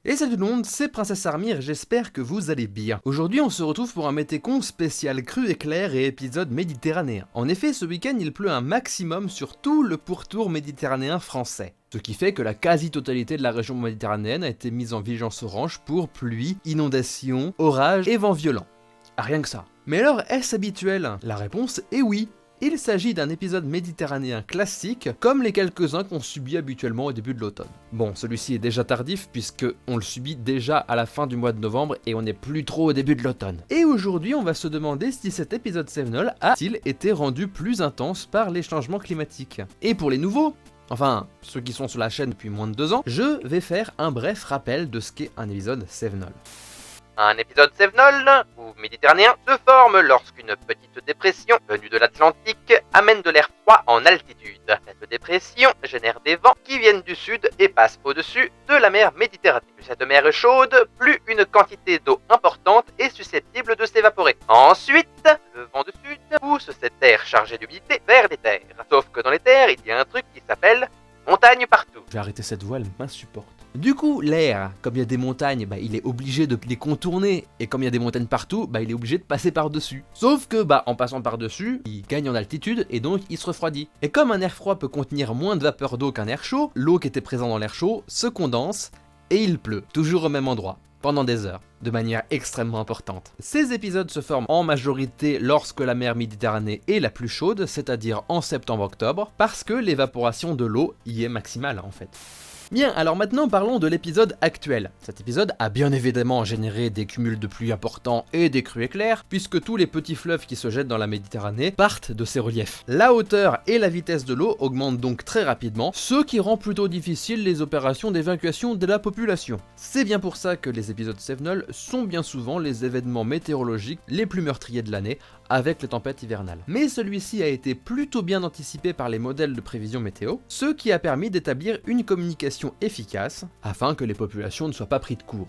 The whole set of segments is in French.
Et salut tout le monde, c'est Princesse Armire, j'espère que vous allez bien. Aujourd'hui on se retrouve pour un Métécon spécial cru éclair et épisode méditerranéen. En effet, ce week-end il pleut un maximum sur tout le pourtour méditerranéen français. Ce qui fait que la quasi-totalité de la région méditerranéenne a été mise en vigilance orange pour pluie, inondations, orages et vents violents. Rien que ça. Mais alors, est-ce habituel? La réponse est oui. Il s'agit d'un épisode méditerranéen classique, comme les quelques-uns qu'on subit habituellement au début de l'automne. Bon, celui-ci est déjà tardif, puisque on le subit déjà à la fin du mois de novembre, et on n'est plus trop au début de l'automne. Et aujourd'hui, on va se demander si cet épisode Sevenol a-t-il été rendu plus intense par les changements climatiques. Et pour les nouveaux, enfin, ceux qui sont sur la chaîne depuis moins de 2 ans, je vais faire un bref rappel de ce qu'est un épisode Sevenol. Un épisode Sevenol, ou méditerranéen, se forme lorsqu'une petite dépression venue de l'Atlantique amène de l'air froid en altitude. Cette dépression génère des vents qui viennent du sud et passent au-dessus de la mer Méditerranée. Plus cette mer est chaude, plus une quantité d'eau importante est susceptible de s'évaporer. Ensuite, le vent du sud pousse cet air chargé d'humidité vers les terres. Sauf que dans les terres, il y a un truc qui s'appelle montagne partout. Je vais arrêter cette voix, elle m'insupporte. Du coup, l'air, comme il y a des montagnes, il est obligé de les contourner, et comme il y a des montagnes partout, il est obligé de passer par-dessus. Sauf que, en passant par-dessus, il gagne en altitude, et donc il se refroidit. Et comme un air froid peut contenir moins de vapeur d'eau qu'un air chaud, l'eau qui était présente dans l'air chaud se condense, et il pleut, toujours au même endroit, pendant des heures, de manière extrêmement importante. Ces épisodes se forment en majorité lorsque la mer Méditerranée est la plus chaude, c'est-à-dire en septembre-octobre, parce que l'évaporation de l'eau y est maximale en fait. Bien, alors maintenant parlons de l'épisode actuel. Cet épisode a bien évidemment généré des cumuls de pluie importants et des crues éclairs, puisque tous les petits fleuves qui se jettent dans la Méditerranée partent de ces reliefs. La hauteur et la vitesse de l'eau augmentent donc très rapidement, ce qui rend plutôt difficile les opérations d'évacuation de la population. C'est bien pour ça que les épisodes Sevenol sont bien souvent les événements météorologiques les plus meurtriers de l'année, avec les tempêtes hivernales. Mais celui-ci a été plutôt bien anticipé par les modèles de prévision météo, ce qui a permis d'établir une communication efficace, afin que les populations ne soient pas pris de court.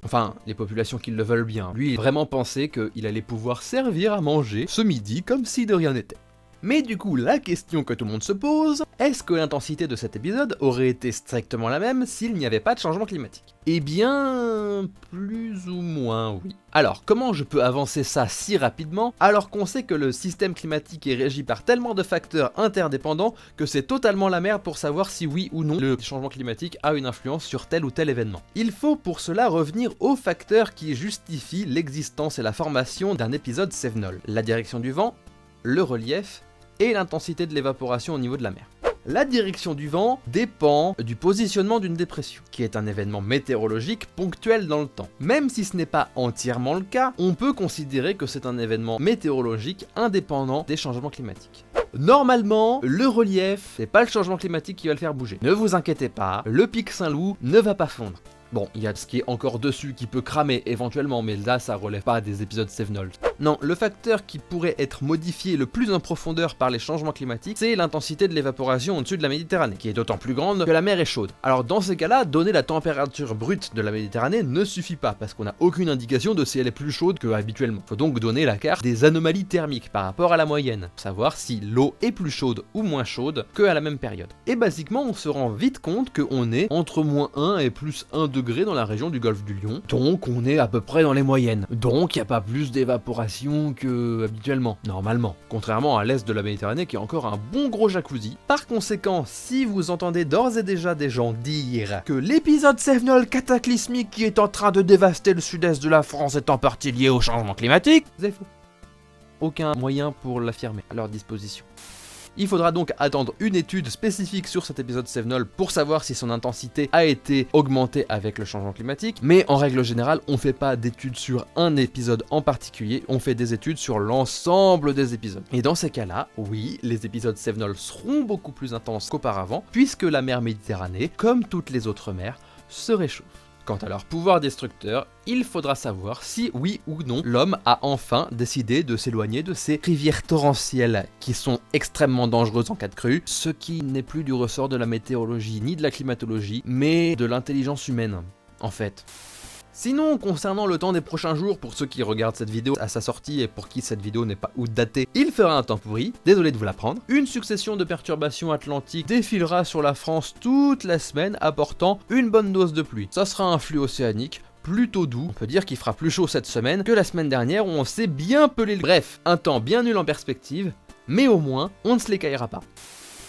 Enfin, les populations qui le veulent bien. Lui, il vraiment pensait qu'il allait pouvoir servir à manger ce midi comme si de rien n'était. Mais du coup, la question que tout le monde se pose, est-ce que l'intensité de cet épisode aurait été strictement la même s'il n'y avait pas de changement climatique? Eh bien, plus ou moins oui. Alors, comment je peux avancer ça si rapidement, alors qu'on sait que le système climatique est régi par tellement de facteurs interdépendants que c'est totalement la merde pour savoir si oui ou non le changement climatique a une influence sur tel ou tel événement. Il faut pour cela revenir aux facteurs qui justifient l'existence et la formation d'un épisode Sevenol. La direction du vent, le relief, et l'intensité de l'évaporation au niveau de la mer. La direction du vent dépend du positionnement d'une dépression, qui est un événement météorologique ponctuel dans le temps. Même si ce n'est pas entièrement le cas, on peut considérer que c'est un événement météorologique indépendant des changements climatiques. Normalement, le relief, c'est pas le changement climatique qui va le faire bouger. Ne vous inquiétez pas, le pic Saint-Loup ne va pas fondre. Bon, il y a ce qui est encore dessus qui peut cramer éventuellement, mais là ça relève pas des épisodes Sevenol. Non, le facteur qui pourrait être modifié le plus en profondeur par les changements climatiques, c'est l'intensité de l'évaporation au-dessus de la Méditerranée, qui est d'autant plus grande que la mer est chaude. Alors dans ces cas-là, donner la température brute de la Méditerranée ne suffit pas, parce qu'on n'a aucune indication de si elle est plus chaude que habituellement. Faut donc donner la carte des anomalies thermiques par rapport à la moyenne, pour savoir si l'eau est plus chaude ou moins chaude qu'à la même période. Et basiquement, on se rend vite compte qu'on est entre -1 et +1 degré dans la région du golfe du Lion, donc on est à peu près dans les moyennes. Donc il n'y a pas plus d'évaporation que habituellement, normalement, contrairement à l'est de la Méditerranée qui est encore un bon gros jacuzzi. Par conséquent, si vous entendez d'ores et déjà des gens dire que l'épisode Sevenol cataclysmique qui est en train de dévaster le sud-est de la France est en partie lié au changement climatique, c'est faux. Aucun moyen pour l'affirmer à leur disposition. Il faudra donc attendre une étude spécifique sur cet épisode Sevenol pour savoir si son intensité a été augmentée avec le changement climatique, mais en règle générale, on fait pas d'études sur un épisode en particulier, on fait des études sur l'ensemble des épisodes. Et dans ces cas-là, oui, les épisodes Sevenol seront beaucoup plus intenses qu'auparavant, puisque la mer Méditerranée, comme toutes les autres mers, se réchauffe. Quant à leur pouvoir destructeur, il faudra savoir si, oui ou non, l'homme a enfin décidé de s'éloigner de ces rivières torrentielles qui sont extrêmement dangereuses en cas de crue, ce qui n'est plus du ressort de la météorologie ni de la climatologie, mais de l'intelligence humaine, en fait. Sinon, concernant le temps des prochains jours, pour ceux qui regardent cette vidéo à sa sortie et pour qui cette vidéo n'est pas outdatée, il fera un temps pourri, désolé de vous l'apprendre. Une succession de perturbations atlantiques défilera sur la France toute la semaine, apportant une bonne dose de pluie. Ça sera un flux océanique plutôt doux. On peut dire qu'il fera plus chaud cette semaine que la semaine dernière où on s'est bien pelé le... Bref, un temps bien nul en perspective, mais au moins, on ne se l'écaillera pas.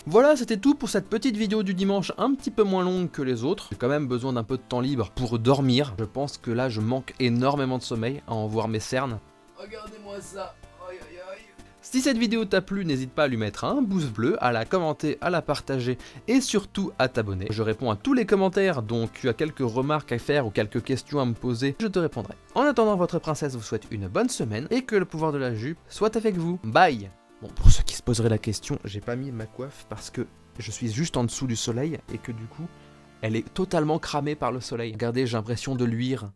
Voilà, c'était tout pour cette petite vidéo du dimanche un petit peu moins longue que les autres. J'ai quand même besoin d'un peu de temps libre pour dormir. Je pense que là, je manque énormément de sommeil à en voir mes cernes. Regardez-moi ça. Aïe, aïe, aïe. Si cette vidéo t'a plu, n'hésite pas à lui mettre un pouce bleu, à la commenter, à la partager et surtout à t'abonner. Je réponds à tous les commentaires, donc tu as quelques remarques à faire ou quelques questions à me poser, je te répondrai. En attendant, votre princesse vous souhaite une bonne semaine et que le pouvoir de la jupe soit avec vous. Bye! Bon, pour ceux qui se poseraient la question, j'ai pas mis ma coiffe parce que je suis juste en dessous du soleil et que du coup, elle est totalement cramée par le soleil. Regardez, j'ai l'impression de luire.